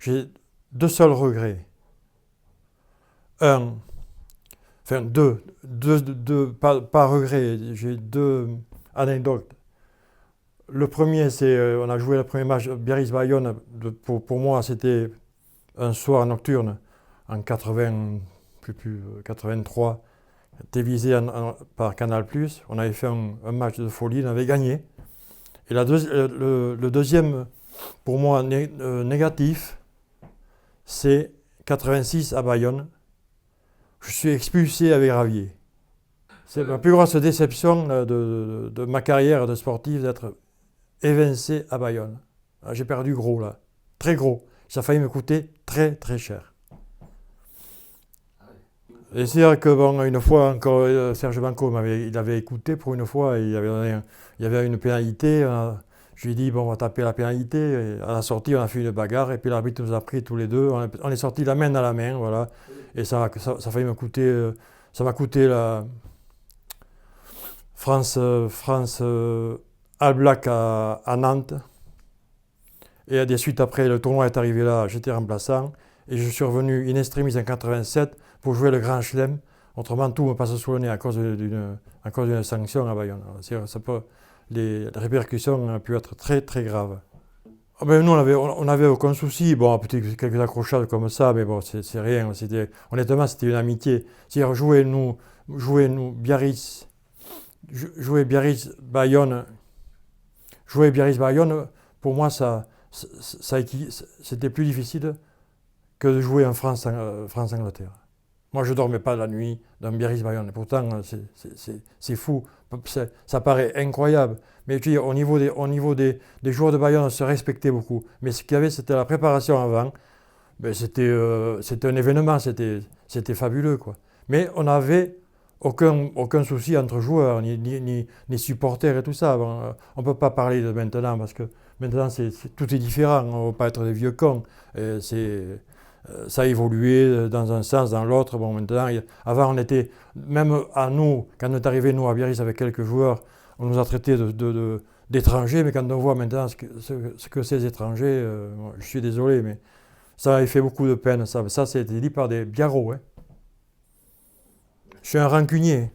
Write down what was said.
j'ai deux seuls regrets. Pas regrets, j'ai deux anecdotes. Le premier, c'est on a joué le premier match Biarritz-Bayonne. Pour moi, c'était un soir nocturne en 80, plus 83, télévisé par Canal+. On avait fait un match de folie, on avait gagné. Et le deuxième, pour moi, négatif, c'est 86 à Bayonne. Je suis expulsé avec Ravier. C'est ma plus grosse déception de ma carrière de sportif d'être évincé à Bayonne. J'ai perdu gros là, très gros. Ça a failli me coûter très très cher. Et c'est vrai que bon, une fois encore, Serge Banco il avait écouté pour une fois, et il y avait une pénalité. Je lui ai dit, bon, on va taper la pénalité. Et à la sortie, on a fait une bagarre, et puis l'arbitre nous a pris tous les deux. On est sortis la main dans la main, voilà. Et ça a failli me coûter, ça m'a coûté la France All Black à Nantes. Et des suites après, le tournoi est arrivé là, j'étais remplaçant. Et je suis revenu in extremis en 87 pour jouer le Grand Chelem. Autrement, tout me passe sous le nez à cause d'une sanction à Bayonne. Les répercussions ont pu être très très graves. Ah ben, nous, on avait aucun souci. Bon, peut-être quelques accrochages comme ça, mais bon, c'est rien. Honnêtement, c'était une amitié. C'est-à-dire, Biarritz, Biarritz-Bayonne. Jouer Biarritz-Bayonne, pour moi, c'était plus difficile que de jouer en France-Angleterre. Moi, je ne dormais pas la nuit dans Biarritz-Bayonne. Pourtant, c'est fou. Ça paraît incroyable. Mais tu dis, au niveau des joueurs de Bayonne, on se respectait beaucoup. Mais ce qu'il y avait, c'était la préparation avant. Ben, c'était un événement, c'était fabuleux, quoi. Mais on n'avait aucun souci entre joueurs, ni supporters et tout ça. Bon, on ne peut pas parler de maintenant, parce que maintenant, tout est différent. On ne va pas être des vieux cons. Ça a évolué dans un sens, dans l'autre. Bon, maintenant, avant, on était, même à nous, quand on est arrivé, nous, à Biarritz, avec quelques joueurs, on nous a traités d'étrangers, mais quand on voit maintenant ce que c'est les étrangers, je suis désolé, mais ça a fait beaucoup de peine. Ça a été dit par des biarros. Hein. Je suis un rancunier.